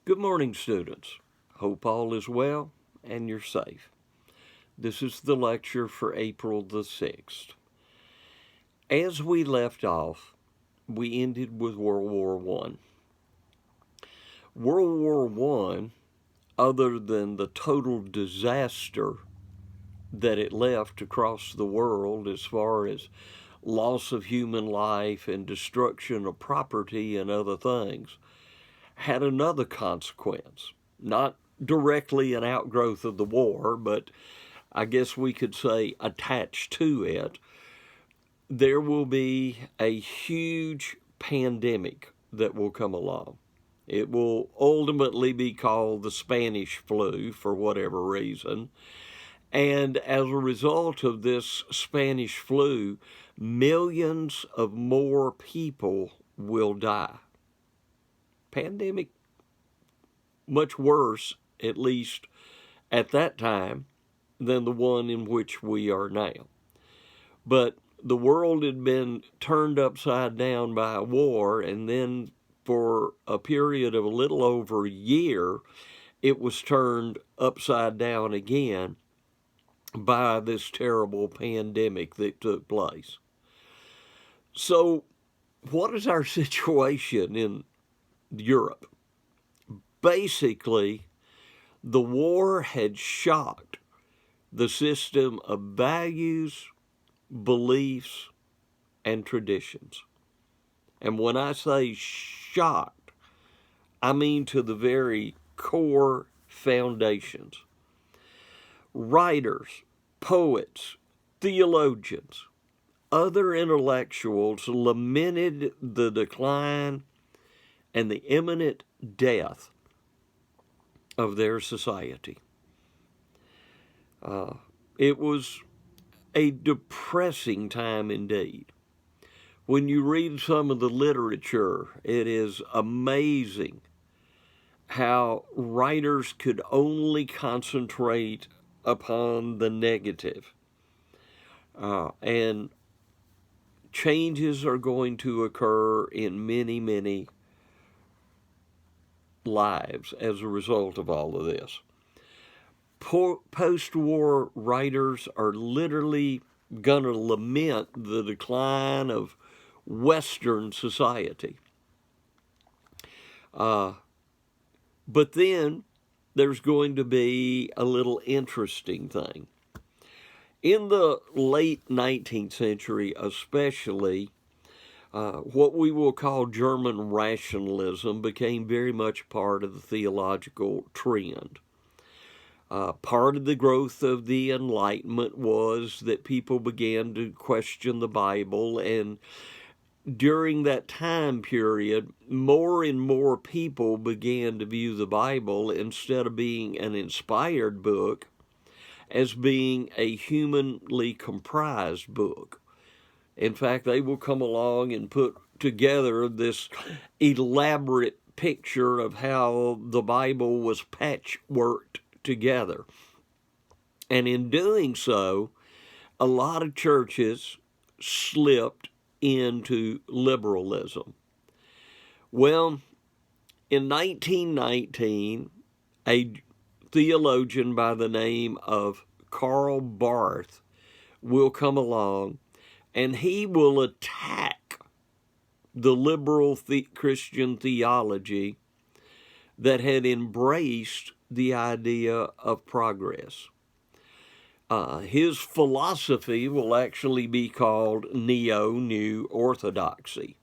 Good morning, students. Hope all is well and you're safe. This is the lecture for April the 6th. As we left off, we ended with World War I. World War I, other than the total disaster that it left across the world as far as loss of human life and destruction of property and other things, had another consequence. Not directly an outgrowth of the war, but I guess we could say attached to it. There will be a huge pandemic that will come along. It will ultimately be called the Spanish flu for whatever reason. And as a result of this Spanish flu, millions of more people will die. Pandemic, much worse, at least at that time, than the one in which we are now. But the world had been turned upside down by a war, and then for a period of a little over a year, it was turned upside down again by this terrible pandemic that took place. So, what is our situation in Europe? Basically, the war had shocked the system of values, beliefs, and traditions. And when I say shocked, I mean to the very core foundations. Writers, poets, theologians, other intellectuals lamented the decline and the imminent death of their society. It was a depressing time indeed. When you read some of the literature, it is amazing how writers could only concentrate upon the negative. And changes are going to occur in many, many lives as a result of all of this. Post-war writers are literally going to lament the decline of Western society. But then there's going to be a little interesting thing. In the late 19th century especially, what we will call German rationalism became very much part of the theological trend. Part of the growth of the Enlightenment was that people began to question the Bible, and during that time period, more and more people began to view the Bible, instead of being an inspired book, as being a humanly comprised book. In fact, they will come along and put together this elaborate picture of how the Bible was patchworked together. And in doing so, a lot of churches slipped into liberalism. Well, in 1919, a theologian by the name of Karl Barth will come along, and he will attack the liberal Christian theology that had embraced the idea of progress. His philosophy will actually be called Neo-New Orthodoxy.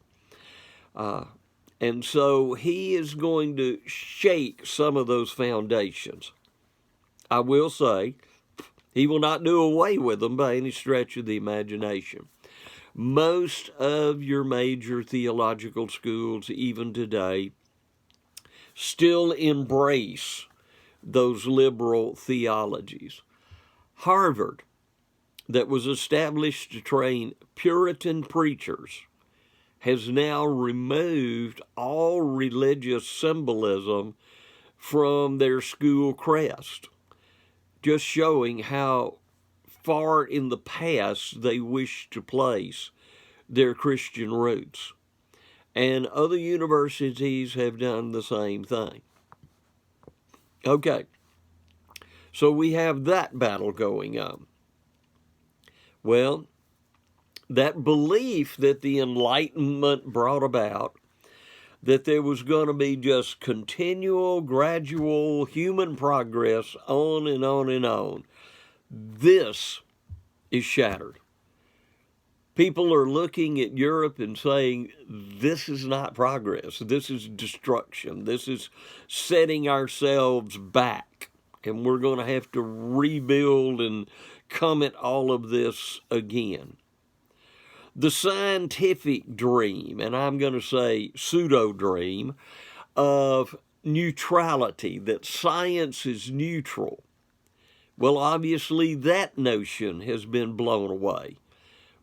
And so he is going to shake some of those foundations. I will say, he will not do away with them by any stretch of the imagination. Most of your major theological schools, even today, still embrace those liberal theologies. Harvard, that was established to train Puritan preachers, has now removed all religious symbolism from their school crest, just showing how far in the past they wish to place their Christian roots. And other universities have done the same thing. Okay, so we have that battle going on. Well, that belief that the Enlightenment brought about, that there was going to be just continual, gradual human progress on and on and on, this is shattered. People are looking at Europe and saying, this is not progress. This is destruction. This is setting ourselves back. And we're going to have to rebuild and come at all of this again. The scientific dream, and I'm going to say pseudo dream, of neutrality, that science is neutral. Well, obviously, that notion has been blown away,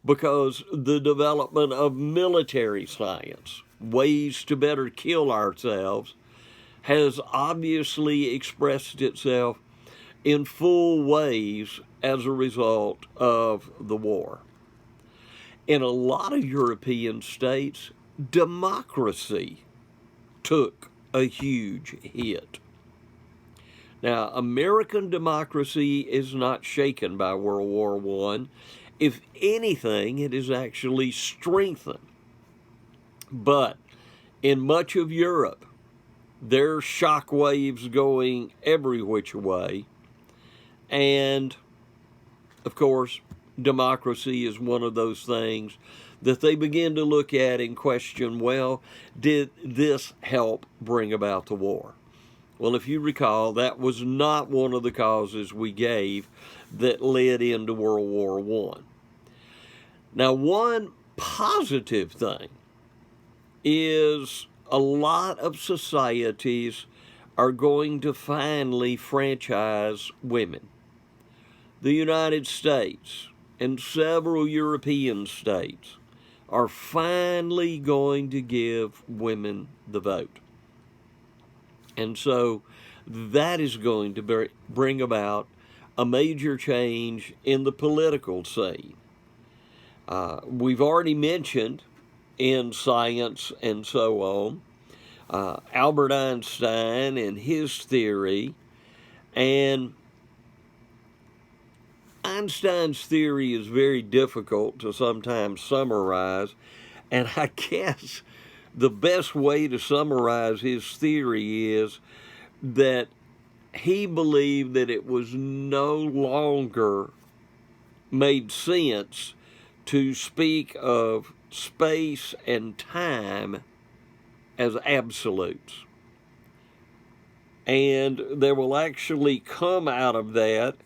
because the development of military science, ways to better kill ourselves, has obviously expressed itself in full ways as a result of the war. In a lot of European states, democracy took a huge hit. Now, American democracy is not shaken by World War I. If anything, it is actually strengthened. But in much of Europe, there are shock waves going every which way. And, of course, democracy is one of those things that they begin to look at and question, well, did this help bring about the war? Well, if you recall, that was not one of the causes we gave that led into World War I. Now, one positive thing is a lot of societies are going to finally franchise women. The United States and several European states are finally going to give women the vote. And so that is going to bring about a major change in the political scene. We've already mentioned in science and so on, Albert Einstein and his theory. And Einstein's theory is very difficult to sometimes summarize, and I guess the best way to summarize his theory is that he believed that it was no longer made sense to speak of space and time as absolutes. And there will actually come out of that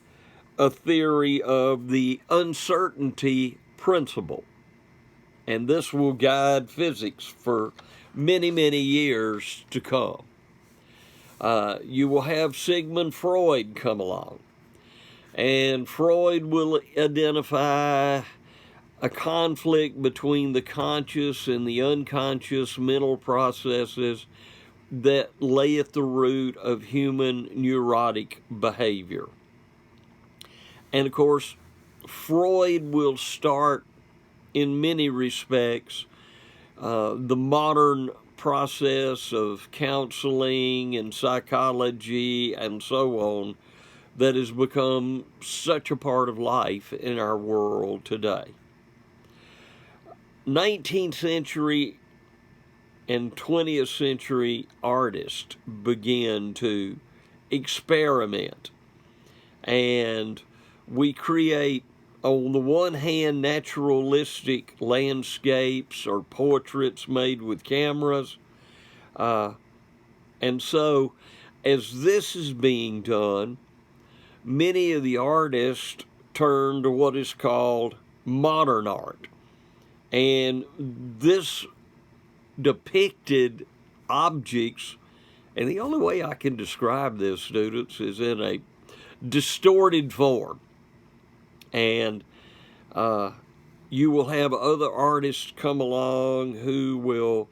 a theory of the uncertainty principle. And this will guide physics for many, many years to come. You will have Sigmund Freud come along. And Freud will identify a conflict between the conscious and the unconscious mental processes that lay at the root of human neurotic behavior. And of course, Freud will start, in many respects, the modern process of counseling and psychology and so on that has become such a part of life in our world today. 19th century and 20th century artists begin to experiment, and we create, on the one hand, naturalistic landscapes or portraits made with cameras. And so, as this is being done, many of the artists turn to what is called modern art. And this depicted objects, and the only way I can describe this, students, is in a distorted form. And you will have other artists come along who will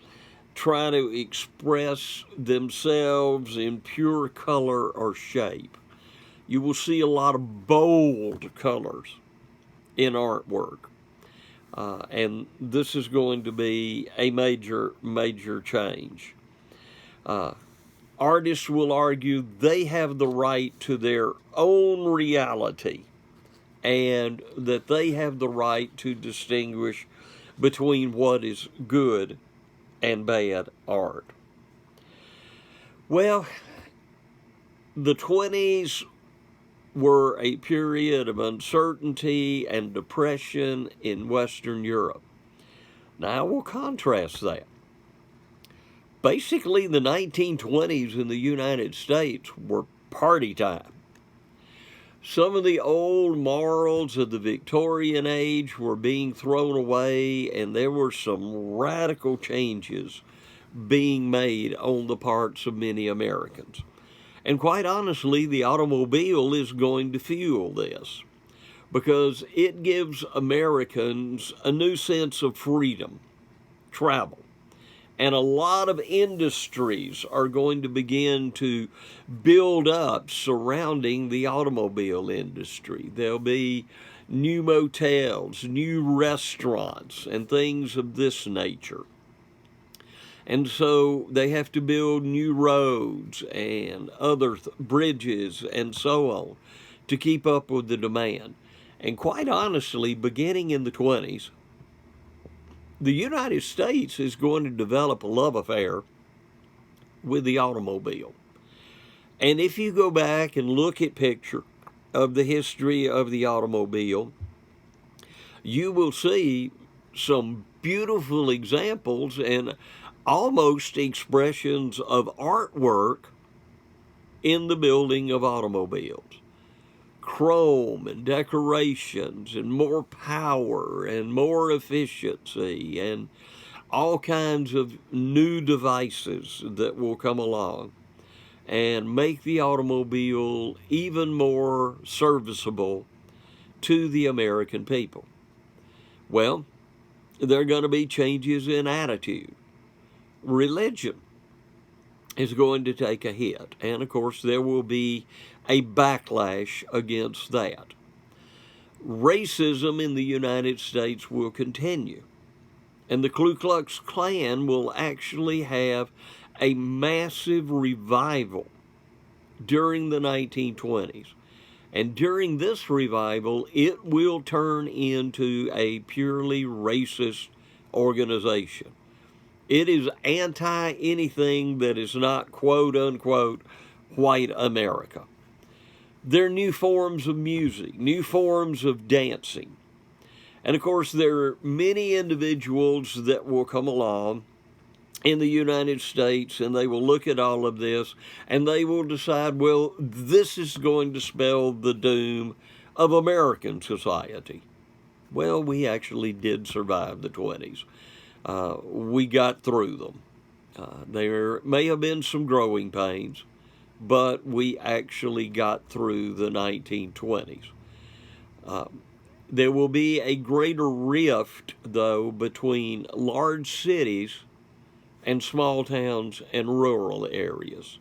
try to express themselves in pure color or shape. You will see a lot of bold colors in artwork. And this is going to be a major, major change. artists will argue they have the right to their own reality and that they have the right to distinguish between what is good and bad art. Well, the 20s were a period of uncertainty and depression in Western Europe. Now, I will contrast that. Basically, the 1920s in the United States were party time. Some of the old morals of the Victorian age were being thrown away, and there were some radical changes being made on the parts of many Americans. And quite honestly, the automobile is going to fuel this because it gives Americans a new sense of freedom, travel. And a lot of industries are going to begin to build up surrounding the automobile industry. There'll be new motels, new restaurants, and things of this nature. And so they have to build new roads and other bridges and so on to keep up with the demand. And quite honestly, beginning in the 20s, the United States is going to develop a love affair with the automobile. And if you go back and look at pictures of the history of the automobile, you will see some beautiful examples and almost expressions of artwork in the building of automobiles. Chrome and decorations and more power and more efficiency and all kinds of new devices that will come along and make the automobile even more serviceable to the American people. Well, there are going to be changes in attitude. Religion is going to take a hit, and of course there will be a backlash against that. Racism in the United States will continue, and the Ku Klux Klan will actually have a massive revival during the 1920s. And during this revival, it will turn into a purely racist organization. It is anti anything that is not quote unquote white America. There are new forms of music, new forms of dancing. And of course, there are many individuals that will come along in the United States and they will look at all of this and they will decide, well, this is going to spell the doom of American society. Well, we actually did survive the 20s. We got through them. There may have been some growing pains, but we actually got through the 1920s. There will be a greater rift, though, between large cities and small towns and rural areas.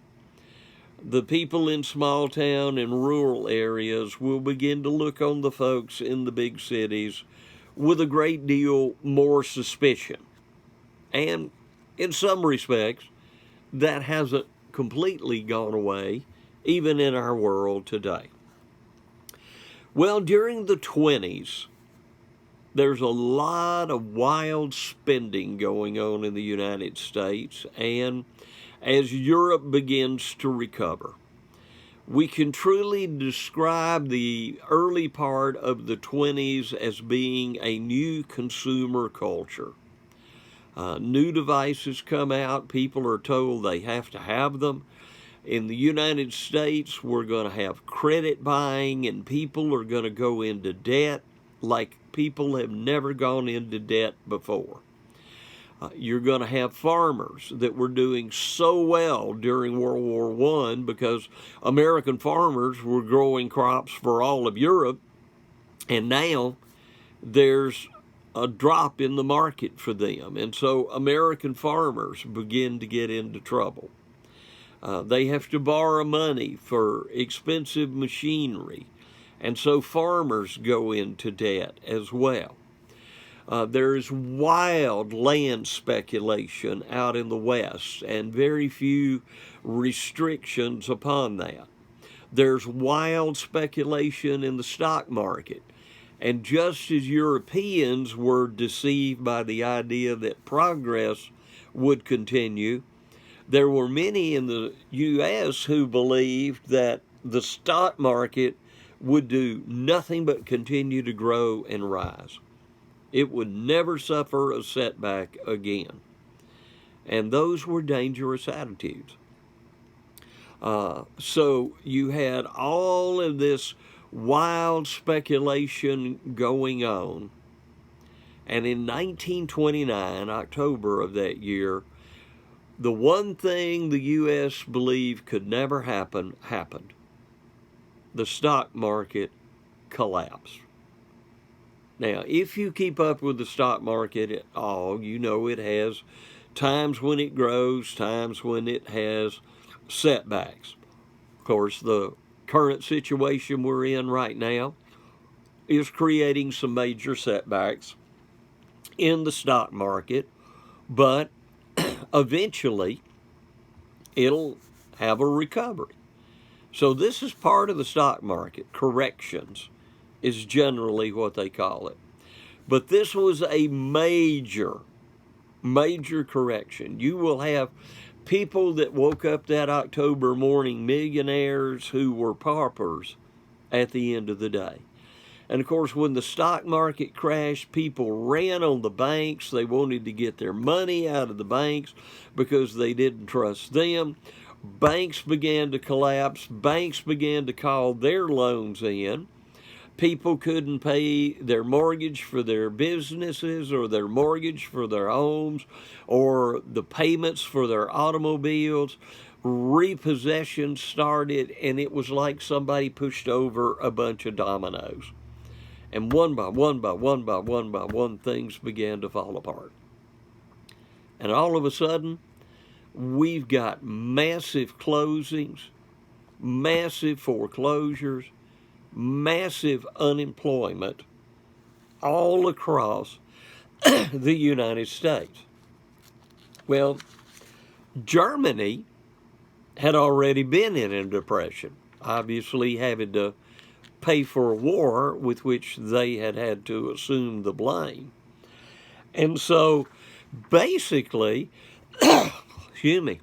The people in small town and rural areas will begin to look on the folks in the big cities with a great deal more suspicion. And in some respects, that hasn't completely gone away, even in our world today. Well, during the 20s, there's a lot of wild spending going on in the United States, and as Europe begins to recover, we can truly describe the early part of the 20s as being a new consumer culture. New devices come out, people are told they have to have them. In the United States, we're going to have credit buying, and people are going to go into debt like people have never gone into debt before. You're going to have farmers that were doing so well during World War I because American farmers were growing crops for all of Europe, and now there's a drop in the market for them. And so American farmers begin to get into trouble. They have to borrow money for expensive machinery. And so farmers go into debt as well. There's wild land speculation out in the West and very few restrictions upon that. There's wild speculation in the stock market. And just as Europeans were deceived by the idea that progress would continue, there were many in the U.S. who believed that the stock market would do nothing but continue to grow and rise. It would never suffer a setback again. And those were dangerous attitudes. So you had all of this wild speculation going on. And in 1929, October of that year, the one thing the U.S. believed could never happen happened. The stock market collapsed. Now, if you keep up with the stock market at all, you know it has times when it grows, times when it has setbacks. Of course, the current situation we're in right now is creating some major setbacks in the stock market, but eventually it'll have a recovery. So this is part of the stock market. Corrections is generally what they call it. But this was a major correction. You will have people that woke up that October morning millionaires who were paupers at the end of the day. And of course, when the stock market crashed, people ran on the banks. They wanted to get their money out of the banks because they didn't trust them. Banks began to collapse. Banks began to call their loans in. People couldn't pay their mortgage for their businesses or their mortgage for their homes or the payments for their automobiles. Repossession started, and it was like somebody pushed over a bunch of dominoes. And one by one, things began to fall apart. And all of a sudden, we've got massive closings, massive foreclosures, massive unemployment all across the United States. Well, Germany had already been in a depression, obviously having to pay for a war with which they had to assume the blame. And so basically, excuse me,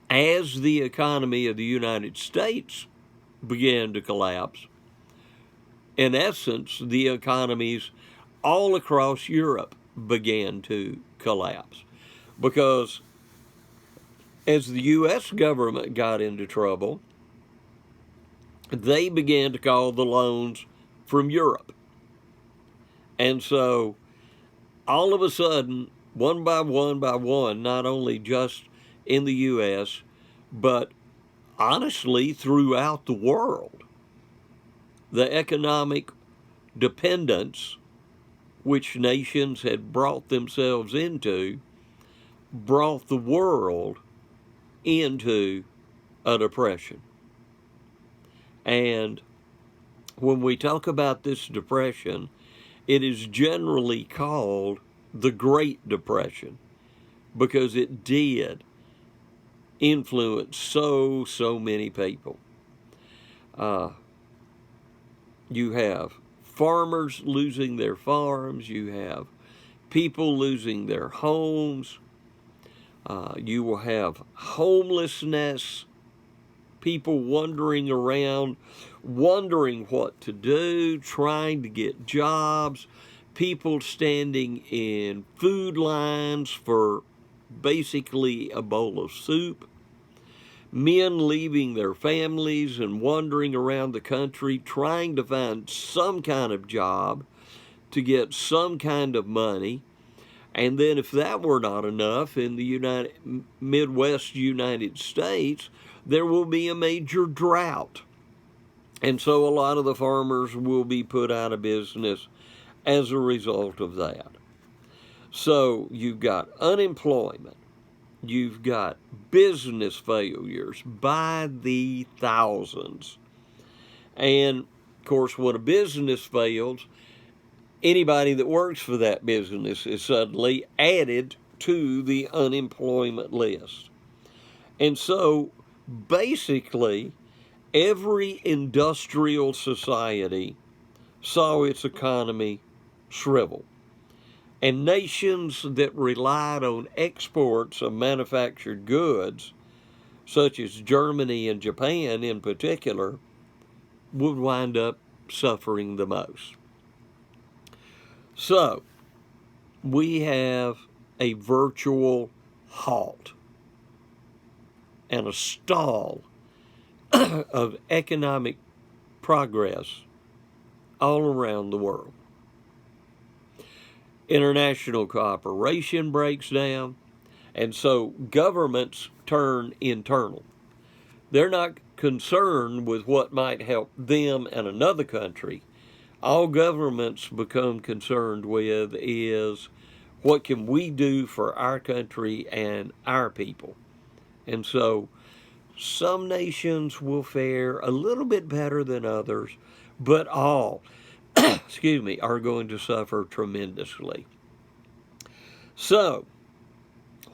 as the economy of the United States began to collapse, in essence, the economies all across Europe began to collapse. Because as the U.S. government got into trouble, they began to call the loans from Europe. And so all of a sudden, one by one, not only just in the U.S., but honestly throughout the world, the economic dependence which nations had brought themselves into brought the world into a depression. And when we talk about this depression, it is generally called the Great Depression because it did influence so many people. You have farmers losing their farms. You have people losing their homes. You will have homelessness, people wandering around, wondering what to do, trying to get jobs, people standing in food lines for basically a bowl of soup, men leaving their families and wandering around the country trying to find some kind of job to get some kind of money. And then if that were not enough, in the Midwest United States, there will be a major drought. And so a lot of the farmers will be put out of business as a result of that. So you've got unemployment. You've got business failures by the thousands. And, of course, when a business fails, anybody that works for that business is suddenly added to the unemployment list. And so basically, every industrial society saw its economy shrivel. And nations that relied on exports of manufactured goods, such as Germany and Japan in particular, would wind up suffering the most. So, we have a virtual halt and a stall of economic progress all around the world. International cooperation breaks down, and so governments turn internal. They're not concerned with what might help them and another country. All governments become concerned with is what can we do for our country and our people. And so some nations will fare a little bit better than others, but all, are going to suffer tremendously. So,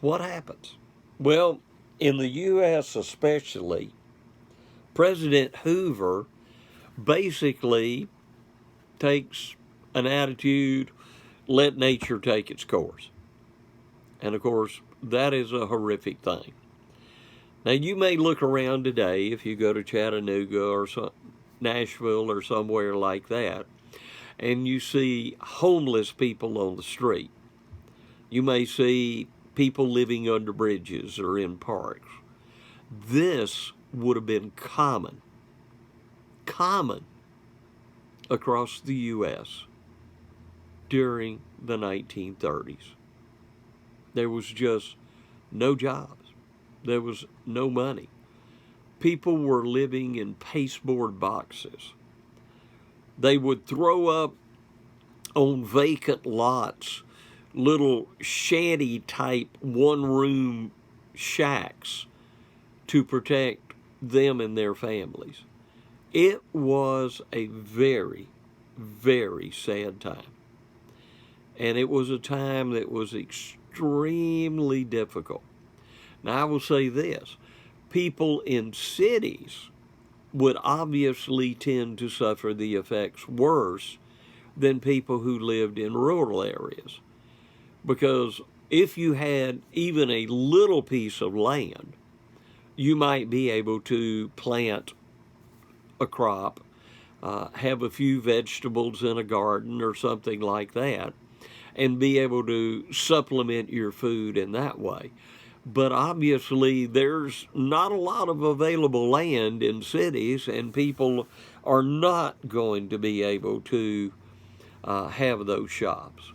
what happens? Well, in the U.S. especially, President Hoover basically takes an attitude, let nature take its course. And of course, that is a horrific thing. Now, you may look around today, if you go to Chattanooga or Nashville or somewhere like that, and you see homeless people on the street. You may see people living under bridges or in parks. This would have been common across the U.S. during the 1930s. There was just no jobs. There was no money. People were living in pasteboard boxes. They would throw up on vacant lots little shanty-type one-room shacks to protect them and their families. It was a very, very sad time. And it was a time that was extremely difficult. Now, I will say this. People in cities would obviously tend to suffer the effects worse than people who lived in rural areas. Because if you had even a little piece of land, you might be able to plant a crop, have a few vegetables in a garden or something like that, and be able to supplement your food in that way. But obviously, there's not a lot of available land in cities, and people are not going to be able to have those shops.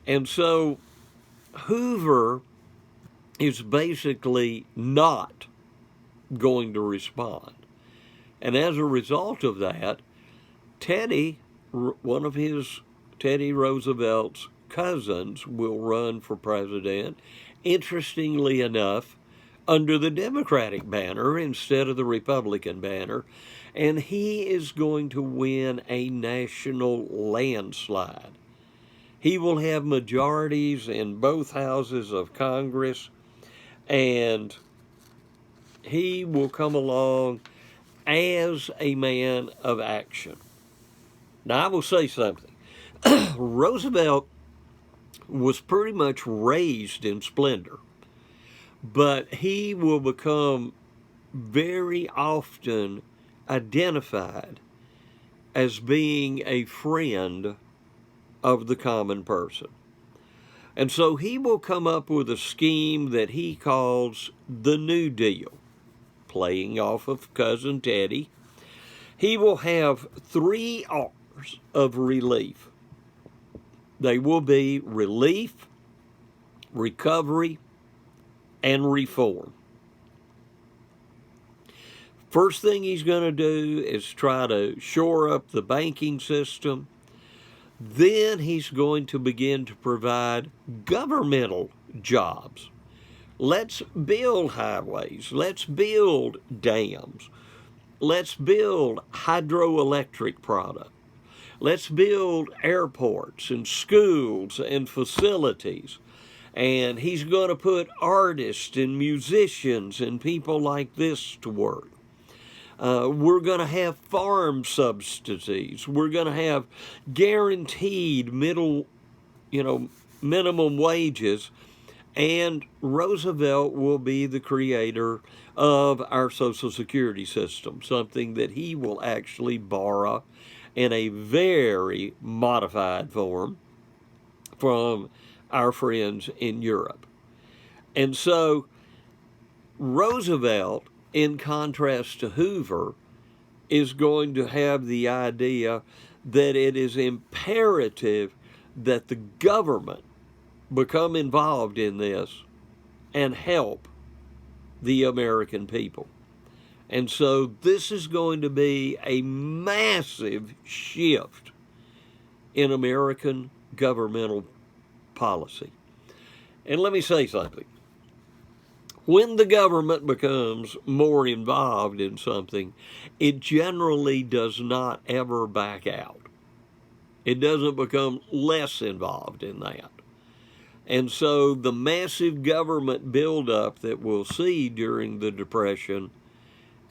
And so Hoover is basically not going to respond. And as a result of that, Teddy Roosevelt's cousins will run for president, interestingly enough, under the Democratic banner instead of the Republican banner, and he is going to win a national landslide. He will have majorities in both houses of Congress, and he will come along as a man of action. Now, I will say something. Roosevelt was pretty much raised in splendor, but he will become very often identified as being a friend of the common person. And so he will come up with a scheme that he calls the New Deal, playing off of Cousin Teddy. He will have 3 R's of relief. They will be relief, recovery, and reform. First thing he's going to do is try to shore up the banking system. Then he's going to begin to provide governmental jobs. Let's build highways. Let's build dams. Let's build hydroelectric product. Let's build airports and schools and facilities. And he's going to put artists and musicians and people like this to work. We're going to have farm subsidies. We're going to have guaranteed minimum wages. And Roosevelt will be the creator of our Social Security system, something that he will actually borrow in a very modified form from our friends in Europe. And so Roosevelt, in contrast to Hoover, is going to have the idea that it is imperative that the government become involved in this and help the American people. And so this is going to be a massive shift in American governmental policy. And let me say something. When the government becomes more involved in something, it generally does not ever back out. It doesn't become less involved in that. And so the massive government buildup that we'll see during the Depression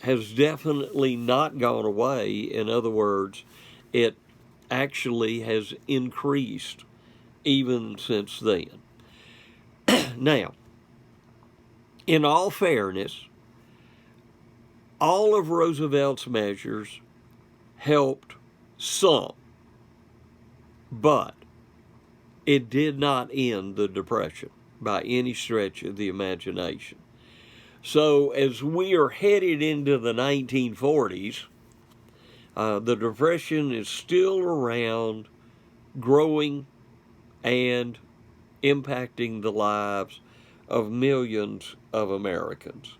has definitely not gone away. In other words, it actually has increased even since then. Now, in all fairness, all of Roosevelt's measures helped some, but it did not end the Depression by any stretch of the imagination. So as we are headed into the 1940s, the Depression is still around, growing and impacting the lives of millions of Americans.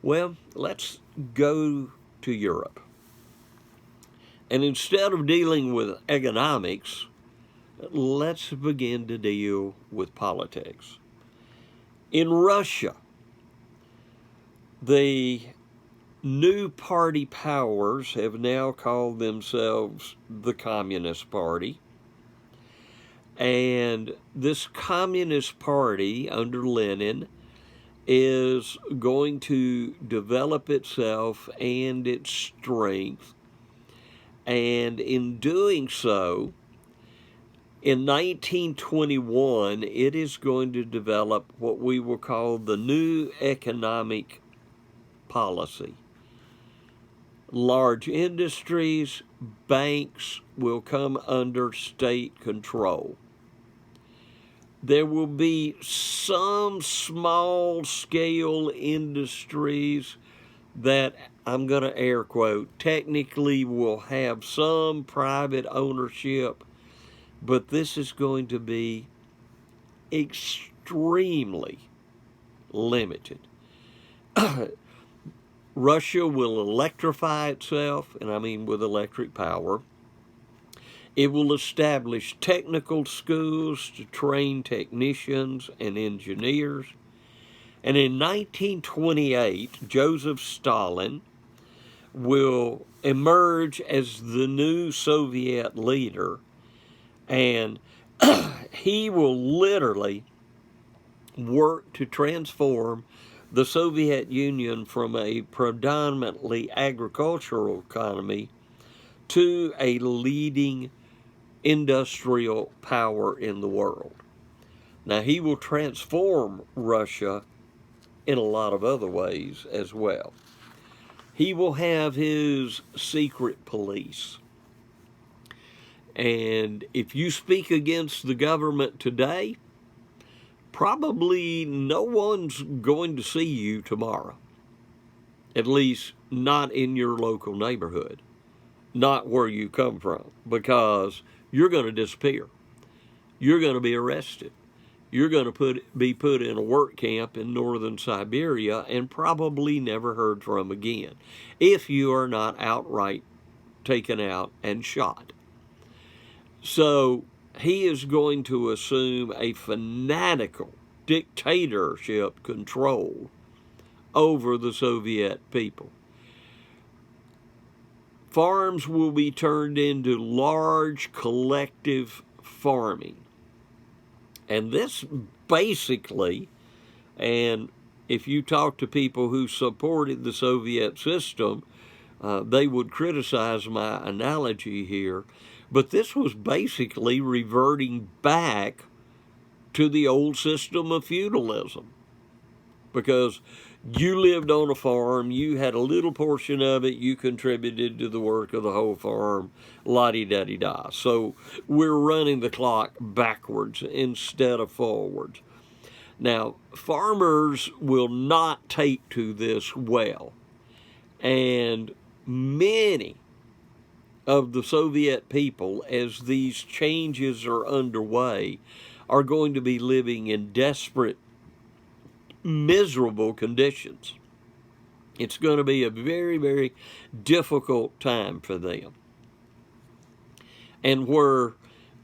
Well, let's go to Europe. And instead of dealing with economics, let's begin to deal with politics. In Russia, the new party powers have now called themselves the Communist Party. And this Communist Party under Lenin is going to develop itself and its strength. And in doing so, in 1921, it is going to develop what we will call the new economic policy. Large industries, banks will come under state control. There will be some small-scale industries that, I'm going to air quote, technically will have some private ownership, but this is going to be extremely limited. Russia will electrify itself, and I mean with electric power. It will establish technical schools to train technicians and engineers. And in 1928, Joseph Stalin will emerge as the new Soviet leader, and he will literally work to transform the Soviet Union from a predominantly agricultural economy to a leading industrial power in the world. Now, he will transform Russia in a lot of other ways as well. He will have his secret police. And if you speak against the government today, probably no one's going to see you tomorrow. At least not in your local neighborhood, not where you come from, because you're going to disappear. You're going to be arrested. You're going to be put in a work camp in northern Siberia and probably never heard from again, if you are not outright taken out and shot. So he is going to assume a fanatical dictatorship control over the Soviet people. farms will be turned into large collective farming. And this basically, and if you talk to people who supported the Soviet system, they would criticize my analogy here, but this was basically reverting back to the old system of feudalism. Because you lived on a farm, you had a little portion of it, you contributed to the work of the whole farm, la-di-da-di-da. So we're running the clock backwards instead of forwards. Now, farmers will not take to this well, and many of the Soviet people, as these changes are underway, are going to be living in desperate, miserable conditions. It's going to be a very, very difficult time for them. And where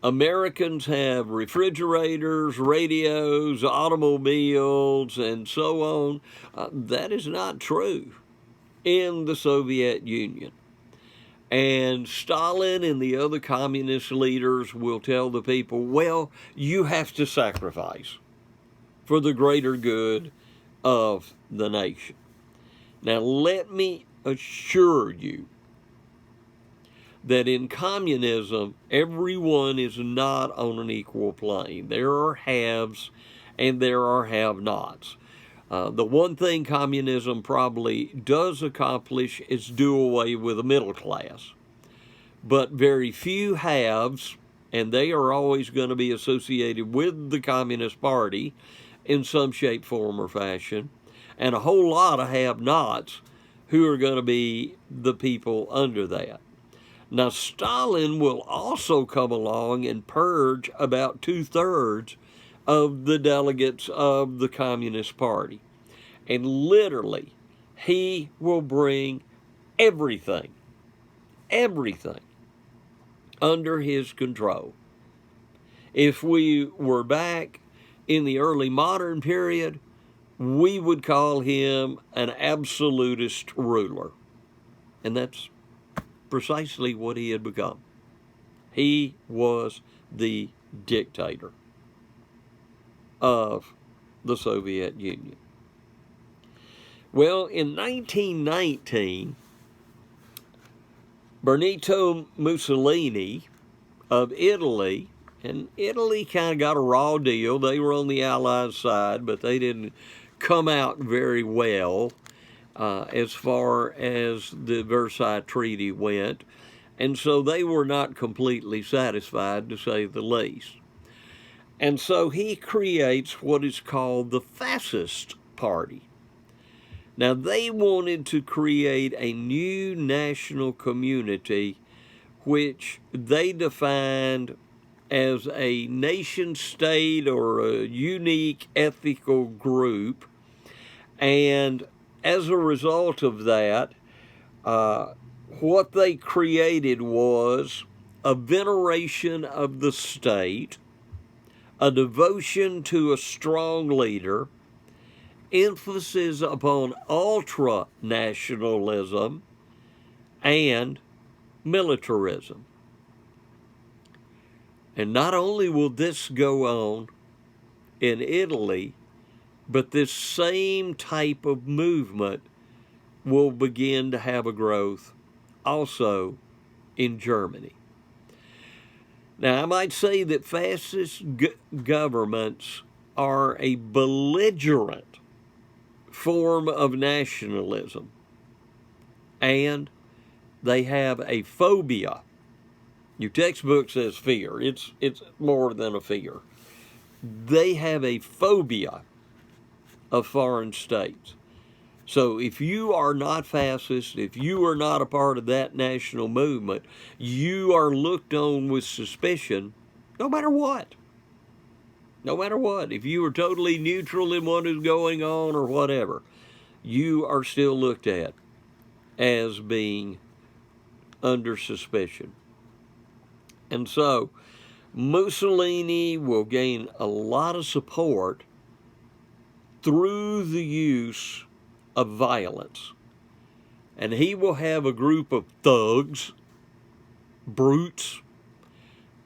Americans have refrigerators, radios, automobiles, and so on, that is not true in the Soviet Union. And Stalin and the other communist leaders will tell the people, well, you have to sacrifice for the greater good of the nation. Now, let me assure you that in communism, everyone is not on an equal plane. There are haves and there are have-nots. The one thing communism probably does accomplish is do away with the middle class. But very few haves, and they are always going to be associated with the Communist Party in some shape, form, or fashion, and a whole lot of have-nots who are going to be the people under that. Now, Stalin will also come along and purge about 2/3 of the delegates of the Communist Party. And literally, he will bring everything under his control. If we were back in the early modern period, we would call him an absolutist ruler. And that's precisely what he had become. He was the dictator of the Soviet Union. Well, in 1919, Benito Mussolini of Italy, and Italy kind of got a raw deal. They were on the Allied side, but they didn't come out very well as far as the Versailles Treaty went. And so they were not completely satisfied, to say the least. And so he creates what is called the Fascist Party. Now, they wanted to create a new national community which they defined as a nation state or a unique ethical group. And as a result of that, what they created was a veneration of the state, a devotion to a strong leader, emphasis upon ultra-nationalism, and militarism. And not only will this go on in Italy, but this same type of movement will begin to have a growth also in Germany. Now, I might say that fascist governments are a belligerent form of nationalism, and they have a phobia. Your textbook says fear. It's more than a fear. They have a phobia of foreign states. So if you are not fascist, if you are not a part of that national movement, you are looked on with suspicion no matter what. No matter what. If you are totally neutral in what is going on or whatever, you are still looked at as being under suspicion. And so Mussolini will gain a lot of support through the use of violence. And he will have a group of thugs, brutes,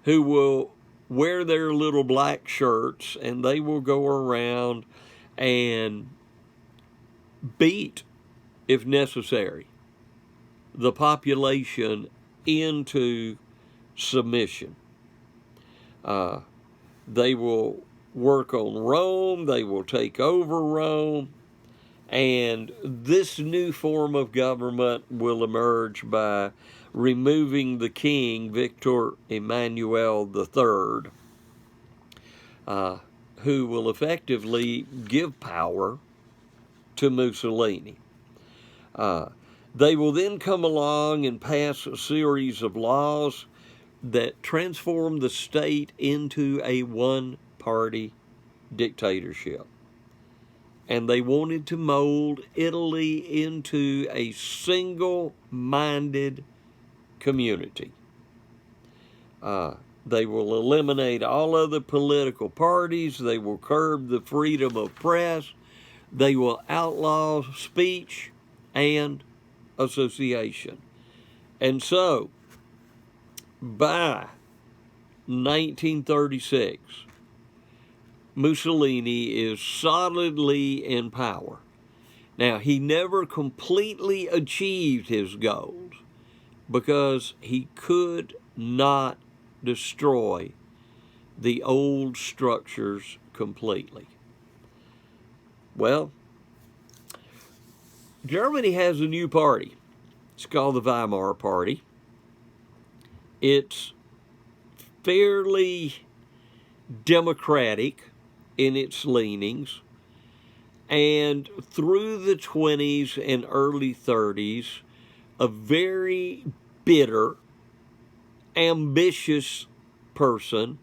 who will wear their little black shirts, and they will go around and beat, if necessary, the population into submission. They will work on Rome, they will take over Rome, and this new form of government will emerge by removing the king, Victor Emmanuel III, who will effectively give power to Mussolini. They will then come along and pass a series of laws that transform the state into a one-party dictatorship. And they wanted to mold Italy into a single-minded community. They will eliminate all other political parties. They will curb the freedom of press. They will outlaw speech and association. And so, by 1936, Mussolini is solidly in power. Now, he never completely achieved his goals because he could not destroy the old structures completely. Well, Germany has a new party. It's called the Weimar Party. It's fairly democratic in its leanings, and through the 20s and early 30s, a very bitter, ambitious person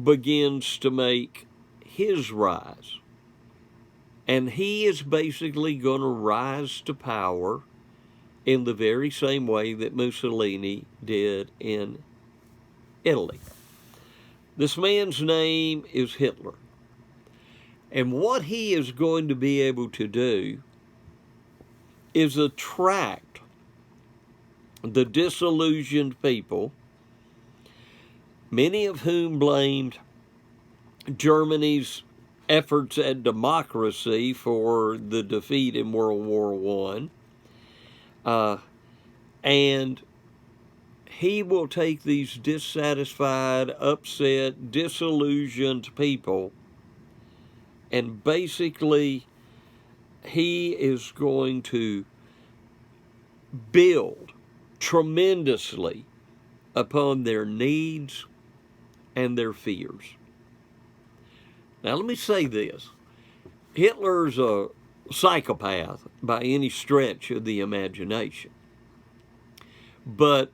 begins to make his rise. And he is basically going to rise to power in the very same way that Mussolini did in Italy. This man's name is Hitler. And what he is going to be able to do is attract the disillusioned people, many of whom blamed Germany's efforts at democracy for the defeat in World War I. And he will take these dissatisfied, upset, disillusioned people, and basically he is going to build tremendously upon their needs and their fears. Now, let me say this. Hitler's a psychopath by any stretch of the imagination. But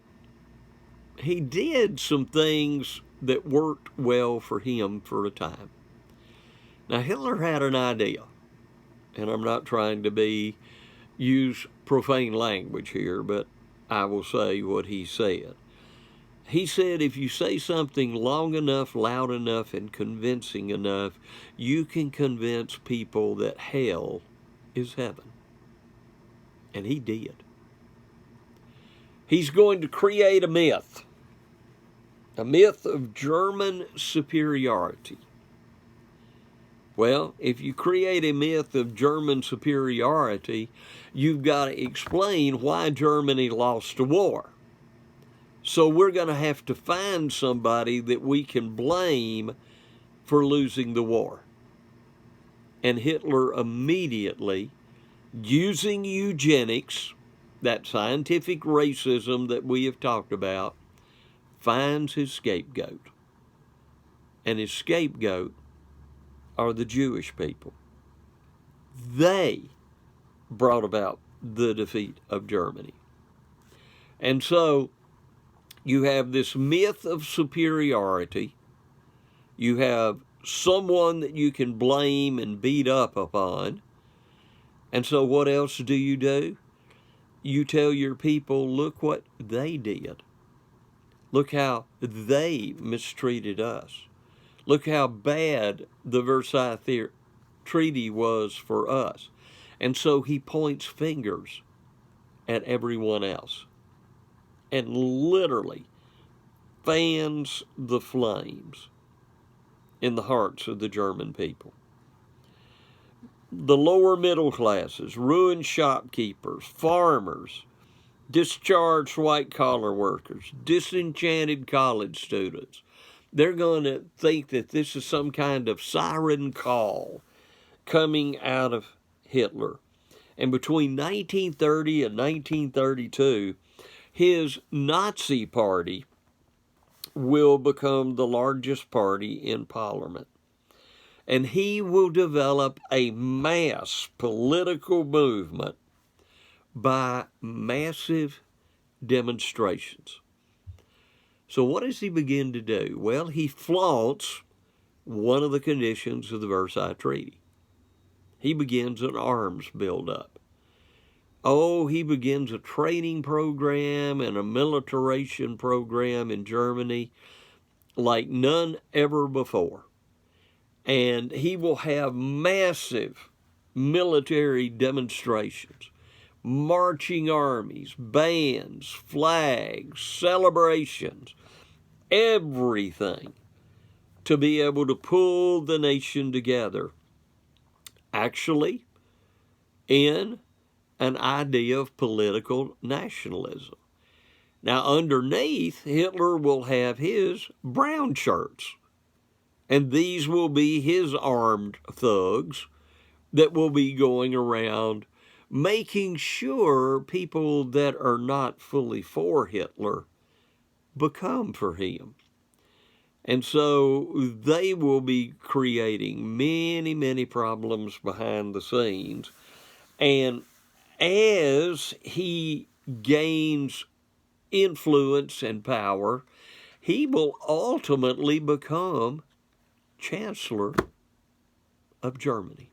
he did some things that worked well for him for a time. Now, Hitler had an idea, and I'm not trying to use profane language here, but I will say what he said. He said, if you say something long enough, loud enough, and convincing enough, you can convince people that hell is heaven. And he did. He's going to create a myth of German superiority. Well, if you create a myth of German superiority, you've got to explain why Germany lost the war. So we're going to have to find somebody that we can blame for losing the war. And Hitler immediately, using eugenics, that scientific racism that we have talked about, finds his scapegoat. And his scapegoat are the Jewish people. They brought about the defeat of Germany. And so you have this myth of superiority. You have someone that you can blame and beat up upon. And so what else do? You tell your people, look what they did. Look how they mistreated us. Look how bad the Versailles Treaty was for us. And so he points fingers at everyone else and literally fans the flames in the hearts of the German people. The lower middle classes, ruined shopkeepers, farmers, discharged white-collar workers, disenchanted college students, they're going to think that this is some kind of siren call coming out of Hitler. And between 1930 and 1932, his Nazi party will become the largest party in Parliament. And he will develop a mass political movement by massive demonstrations. So what does he begin to do? Well, he flaunts one of the conditions of the Versailles Treaty. He begins an arms buildup. Oh, he begins a training program and a militarization program in Germany like none ever before. And he will have massive military demonstrations, marching armies, bands, flags, celebrations, everything to be able to pull the nation together, actually in an idea of political nationalism. Now, underneath, Hitler will have his brown shirts, and these will be his armed thugs that will be going around making sure people that are not fully for Hitler become for him. And so they will be creating many, many problems behind the scenes. And as he gains influence and power, he will ultimately become Chancellor of Germany.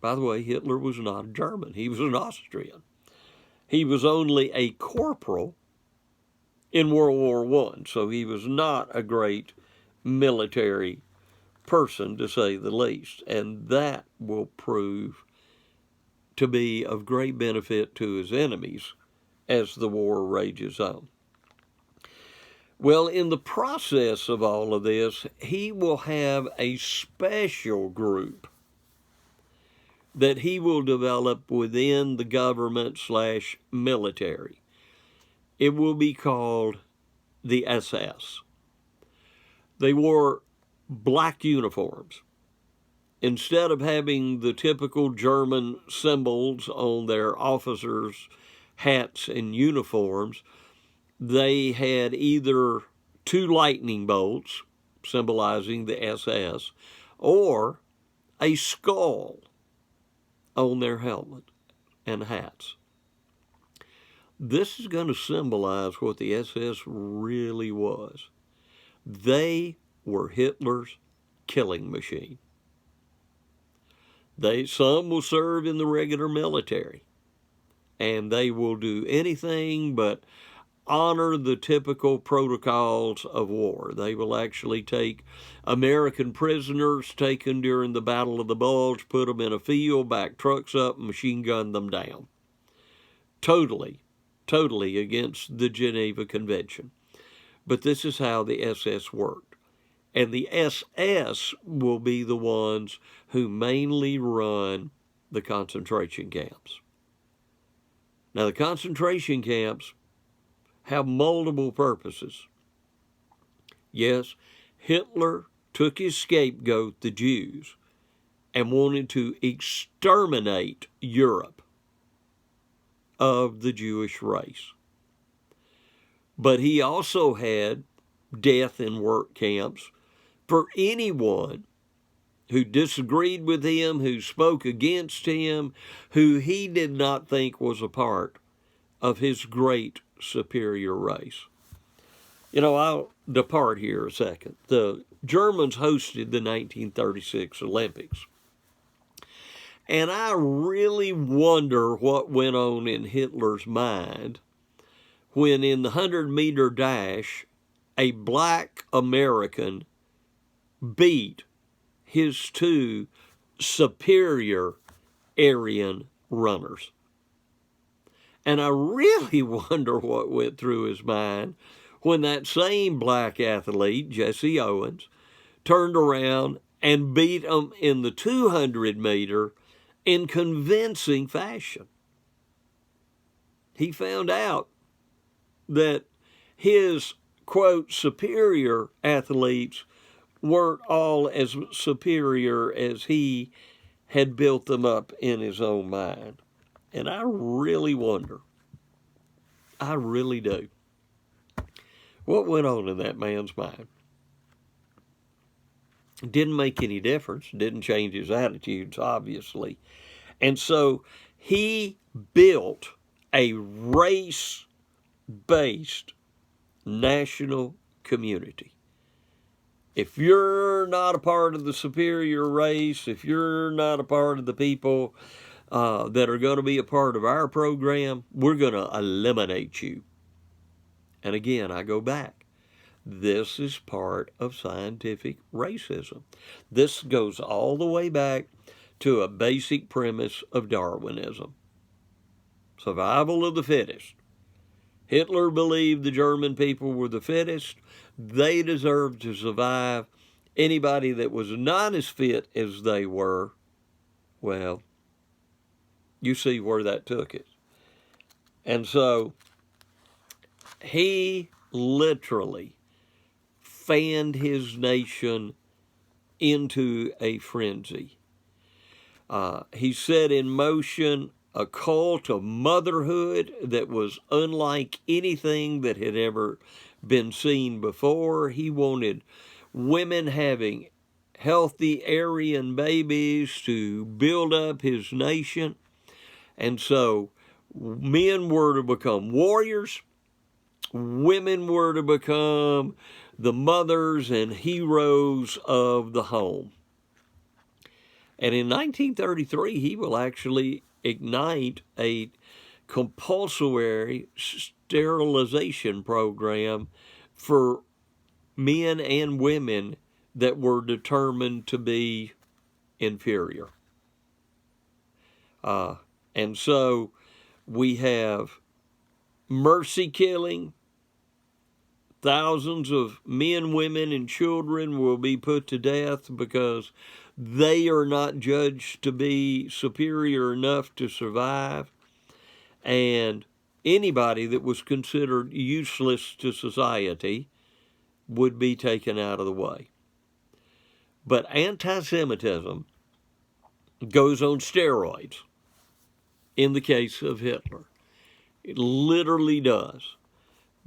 By the way, Hitler was not a German. He was an Austrian. He was only a corporal in World War I, so he was not a great military person, to say the least. And that will prove to be of great benefit to his enemies as the war rages on. Well, in the process of all of this, he will have a special group that he will develop within the government/military. It will be called the SS. They wore black uniforms. Instead of having the typical German symbols on their officers' hats and uniforms, they had either two lightning bolts, symbolizing the SS, or a skull on their helmet and hats. This is going to symbolize what the SS really was. They were Hitler's killing machine. Some will serve in the regular military, and they will do anything but honor the typical protocols of war. They will actually take American prisoners taken during the Battle of the Bulge, put them in a field, back trucks up, and machine gun them down. Totally against the Geneva Convention. But this is how the SS worked. And the SS will be the ones who mainly run the concentration camps. Now, the concentration camps have multiple purposes. Yes, Hitler took his scapegoat, the Jews, and wanted to exterminate Europe of the Jewish race. But he also had death in work camps for anyone who disagreed with him, who spoke against him, who he did not think was a part of his great superior race. You know, I'll depart here a second. The Germans hosted the 1936 Olympics. And I really wonder what went on in Hitler's mind when in the 100-meter dash, a black American beat his two superior Aryan runners. And I really wonder what went through his mind when that same black athlete, Jesse Owens, turned around and beat him in the 200 meter in convincing fashion. He found out that his, quote, superior athletes weren't all as superior as he had built them up in his own mind. And I really wonder, I really do, what went on in that man's mind. It didn't make any difference, didn't change his attitudes, obviously. And so he built a race-based national community. If you're not a part of the superior race, if you're not a part of the people that are going to be a part of our program, we're going to eliminate you. And again, I go back. This is part of scientific racism. This goes all the way back to a basic premise of Darwinism. Survival of the fittest. Hitler believed the German people were the fittest. They deserved to survive. Anybody that was not as fit as they were, well, you see where that took it. And so he literally fanned his nation into a frenzy. He set in motion a cult of motherhood that was unlike anything that had ever been seen before. He wanted women having healthy Aryan babies to build up his nation. And so men were to become warriors. Women were to become the mothers and heroes of the home. And in 1933, he will actually ignite a compulsory sterilization program for men and women that were determined to be inferior. And so we have mercy killing. Thousands of men, women, and children will be put to death because they are not judged to be superior enough to survive. And anybody that was considered useless to society would be taken out of the way. But anti-Semitism goes on steroids in the case of Hitler. It literally does.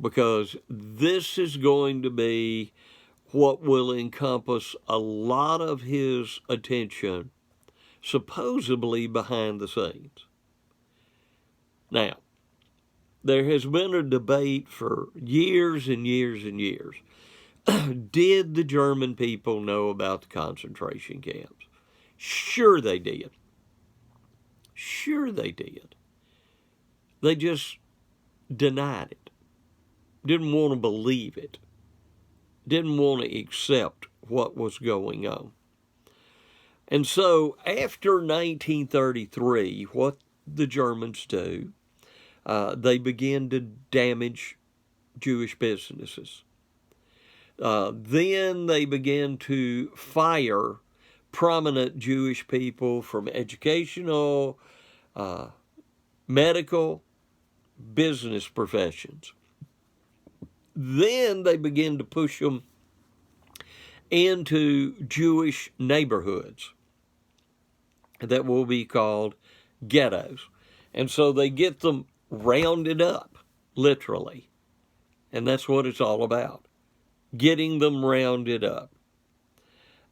Because this is going to be what will encompass a lot of his attention, supposedly behind the scenes. Now, there has been a debate for years and years and years. Did the German people know about the concentration camps? Sure they did. Sure they did. They just denied it. Didn't want to believe it. Didn't want to accept what was going on. And so after 1933, what the Germans do, they begin to damage Jewish businesses. Then they begin to fire prominent Jewish people from educational, medical, business professions. Then they begin to push them into Jewish neighborhoods that will be called ghettos. And so they get them rounded up, literally. And that's what it's all about, getting them rounded up.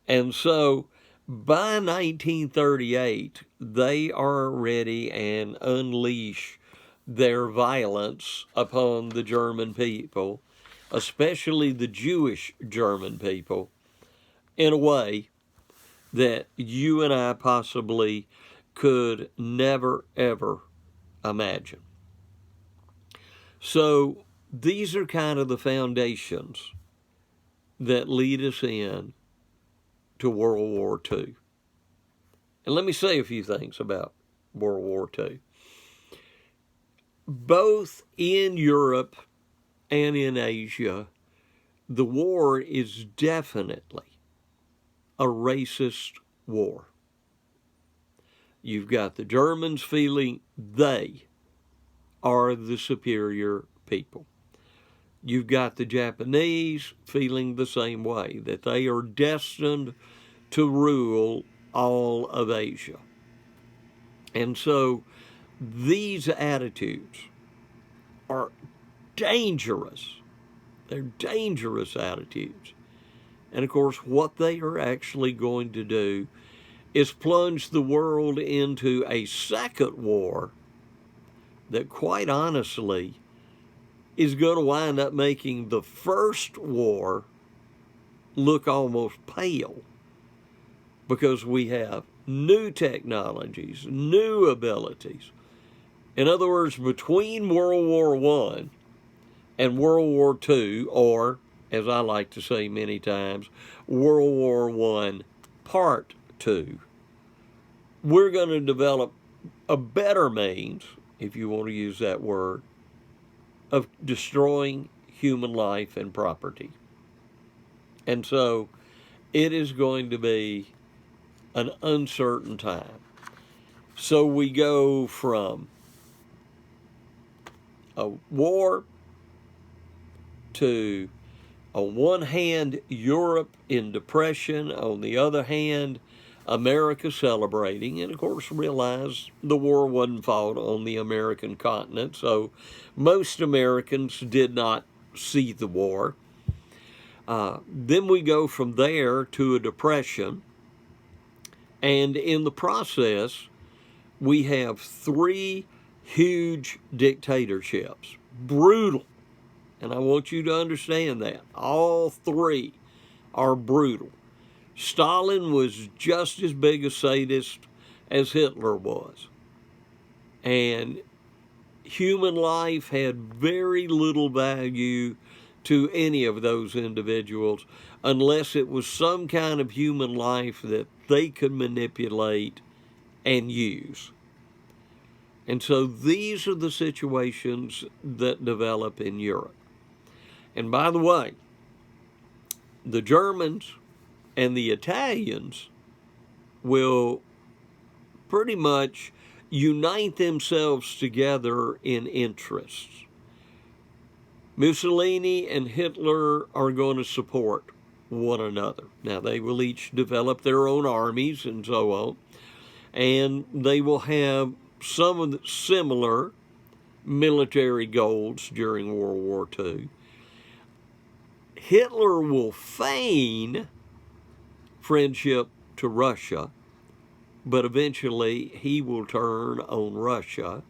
And so by 1938, they are ready and unleash their violence upon the German people, especially the Jewish German people, in a way that you and I possibly could never, ever imagine. So these are kind of the foundations that lead us in to World War II. And let me say a few things about World War II. both in Europe and in Asia, the war is definitely a racist war. You've got the Germans feeling they are the superior people. You've got the Japanese feeling the same way, that they are destined to rule all of Asia. And so these attitudes are dangerous. They're dangerous attitudes. And of course, what they are actually going to do is plunge the world into a second war that, quite honestly, is going to wind up making the first war look almost pale, because we have new technologies, new abilities. In other words, between World War I and World War II, or, as I like to say many times, World War I Part 2, we're going to develop a better means, if you want to use that word, of destroying human life and property. And so it is going to be an uncertain time. So we go from a war to, on one hand, Europe in depression, on the other hand, America celebrating, and of course realize the war wasn't fought on the American continent, so most Americans did not see the war. Then we go from there to a depression, and in the process, we have three huge dictatorships, brutal, and I want you to understand that. All three are brutal. Stalin was just as big a sadist as Hitler was. And human life had very little value to any of those individuals unless it was some kind of human life that they could manipulate and use. And so these are the situations that develop in Europe. And by the way, the Germans and the Italians will pretty much unite themselves together in interests. Mussolini and Hitler are going to support one another. Now, they will each develop their own armies and so on, and they will have some of the similar military goals during World War II. Hitler will feign friendship to Russia, but eventually he will turn on Russia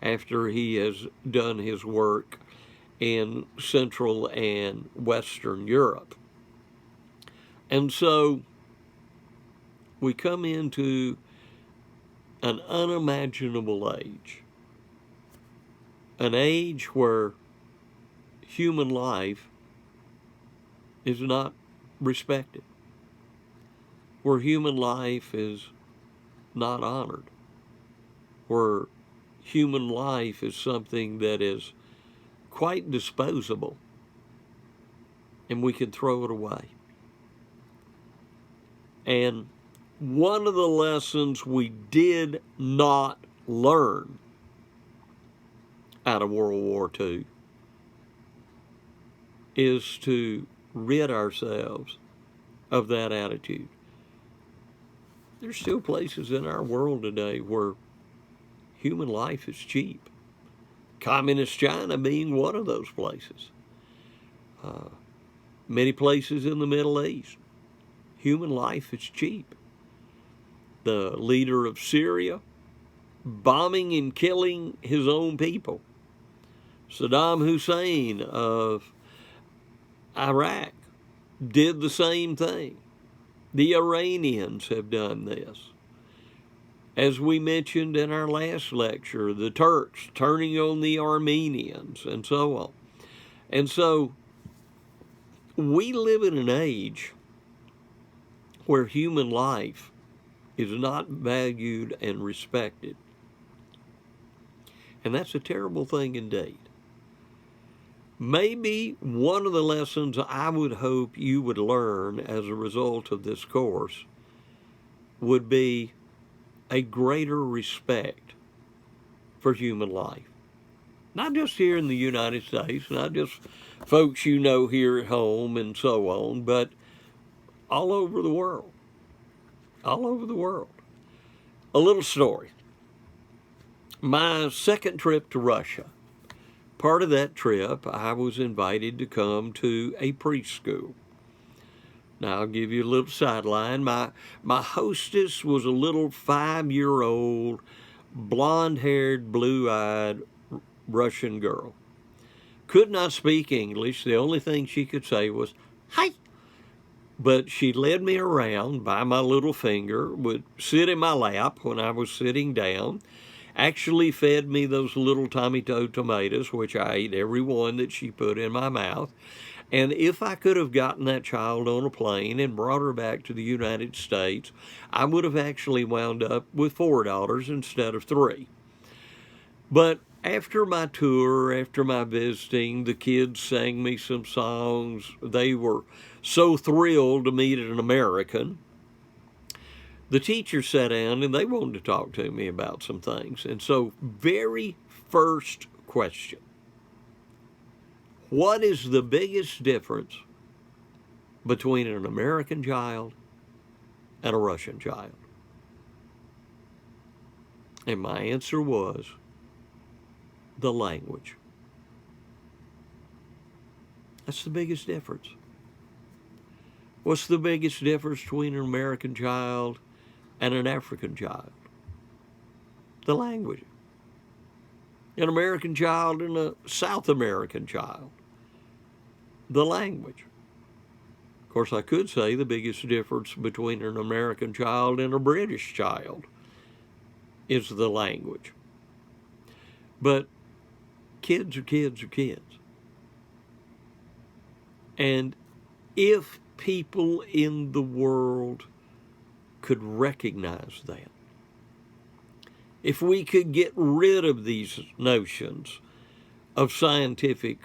after he has done his work in Central and Western Europe. And so we come into an unimaginable age, an age where human life is not respected, where human life is not honored, where human life is something that is quite disposable and we can throw it away. And one of the lessons we did not learn out of World War II is to rid ourselves of that attitude. There's still places in our world today where human life is cheap. Communist China being one of those places. Many places in the Middle East, human life is cheap. The leader of Syria bombing and killing his own people. Saddam Hussein of Iraq did the same thing. The Iranians have done this. As we mentioned in our last lecture, the Turks turning on the Armenians and so on. And so we live in an age where human life is not valued and respected. And that's a terrible thing indeed. Maybe one of the lessons I would hope you would learn as a result of this course would be a greater respect for human life. Not just here in the United States, not just folks you know here at home and so on, but all over the world. All over the world. A little story. My second trip to Russia, part of that trip, I was invited to come to a preschool. Now, I'll give you a little sideline. My hostess was a little 5-year-old, blonde-haired, blue-eyed Russian girl. Could not speak English. The only thing she could say was, "Hi." But she led me around by my little finger, would sit in my lap when I was sitting down, actually fed me those little tomato tomatoes, which I ate every one that she put in my mouth. And if I could have gotten that child on a plane and brought her back to the United States, I would have actually wound up with 4 daughters instead of 3. But after my tour, after my visiting, the kids sang me some songs. They were so thrilled to meet an American. The teacher sat down and they wanted to talk to me about some things. And so, very first question, what is the biggest difference between an American child and a Russian child? And my answer was the language. That's the biggest difference. What's the biggest difference between an American child and an African child? The language. An American child and a South American child. The language. Of course, I could say the biggest difference between an American child and a British child is the language. But kids are kids are kids. And if people in the world could recognize that, if we could get rid of these notions of scientific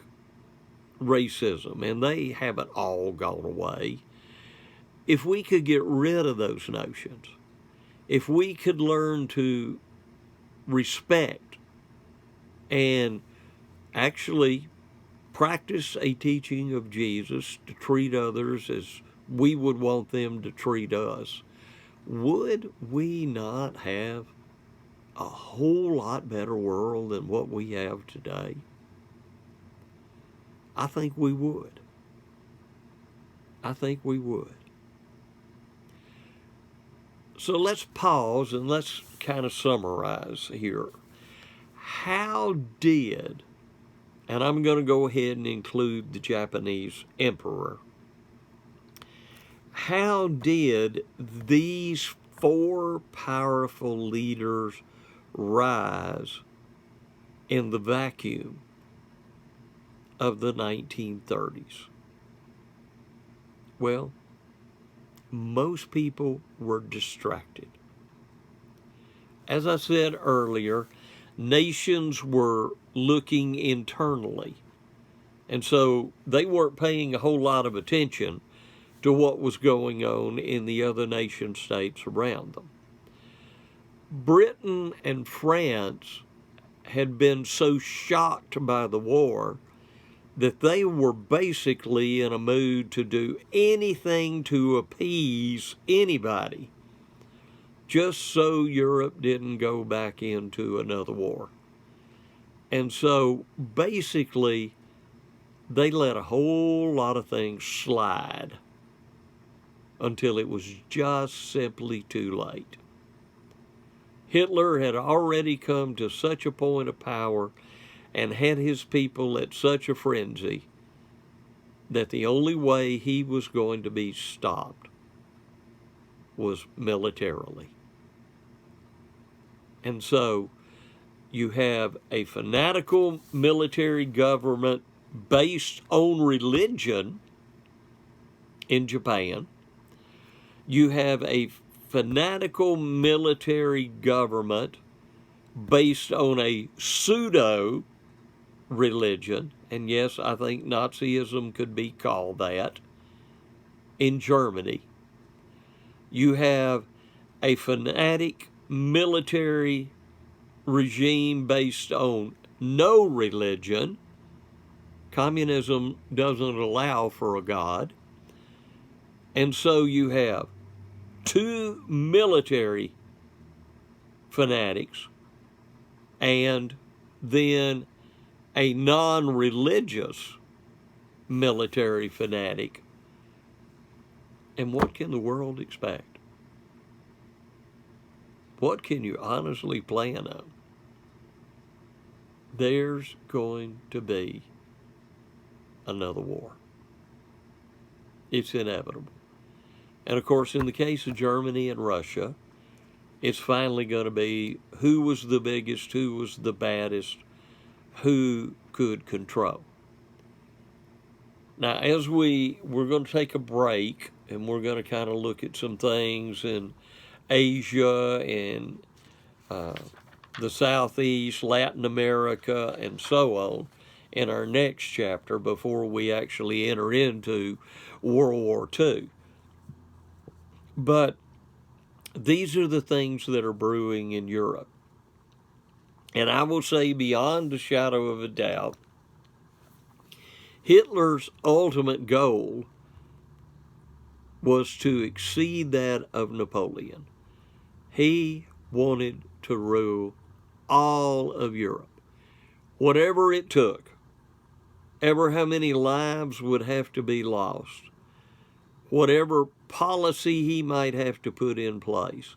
racism, and they haven't all gone away, if we could get rid of those notions, if we could learn to respect and actually practice a teaching of Jesus to treat others as we would want them to treat us, would we not have a whole lot better world than what we have today? I think we would. I think we would. So let's pause and let's kind of summarize here. How did, and I'm going to go ahead and include the Japanese emperor, how did these 4 powerful leaders rise in the vacuum of the 1930s? Well, most people were distracted. As I said earlier, nations were looking internally, and so they weren't paying a whole lot of attention to what was going on in the other nation states around them. Britain and France had been so shocked by the war that they were basically in a mood to do anything to appease anybody, just so Europe didn't go back into another war. And so basically, they let a whole lot of things slide until it was just simply too late. Hitler had already come to such a point of power and had his people at such a frenzy that the only way he was going to be stopped was militarily. And so you have a fanatical military government based on religion in Japan. You have a fanatical military government based on a pseudo religion, and yes, I think Nazism could be called that, in Germany. You have a fanatic military regime based on no religion. Communism doesn't allow for a God. And so you have two military fanatics and then a non-religious military fanatic. And what can the world expect? What can you honestly plan on? There's going to be another war. It's inevitable. And of course, in the case of Germany and Russia, it's finally going to be who was the biggest, who was the baddest, who could control. Now, as we're going to take a break, and we're going to kind of look at some things in Asia and the Southeast, Latin America, and so on in our next chapter before we actually enter into World War II. But these are the things that are brewing in Europe. And I will say beyond a shadow of a doubt, Hitler's ultimate goal was to exceed that of Napoleon. He wanted to rule all of Europe. Whatever it took, ever how many lives would have to be lost, whatever policy he might have to put in place,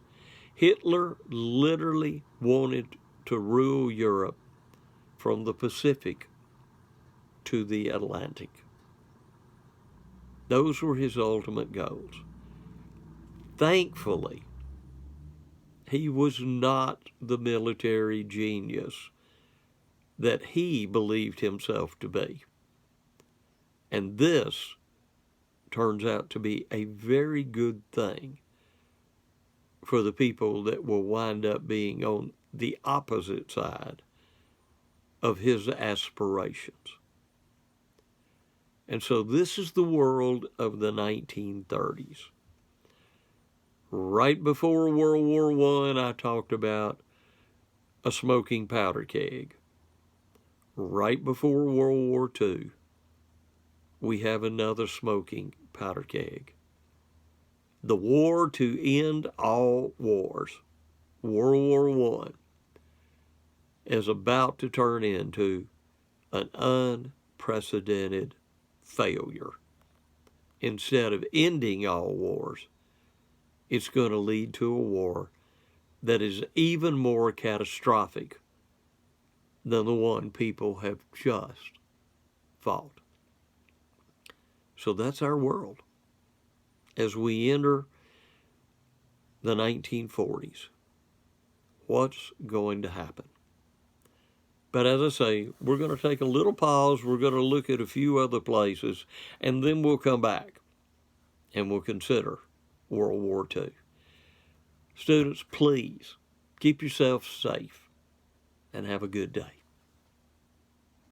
Hitler literally wanted to rule Europe from the Pacific to the Atlantic. Those were his ultimate goals. Thankfully, he was not the military genius that he believed himself to be. And this turns out to be a very good thing for the people that will wind up being on the opposite side of his aspirations. And so this is the world of the 1930s. Right before World War I talked about a smoking powder keg. Right before World War II, we have another smoking powder keg. The war to end all wars, World War I, is about to turn into an unprecedented failure. Instead of ending all wars, it's going to lead to a war that is even more catastrophic than the one people have just fought. So that's our world as we enter the 1940s. What's going to happen? But as I say, we're going to take a little pause. We're going to look at a few other places, and then we'll come back and we'll consider World War II. Students, please keep yourself safe and have a good day.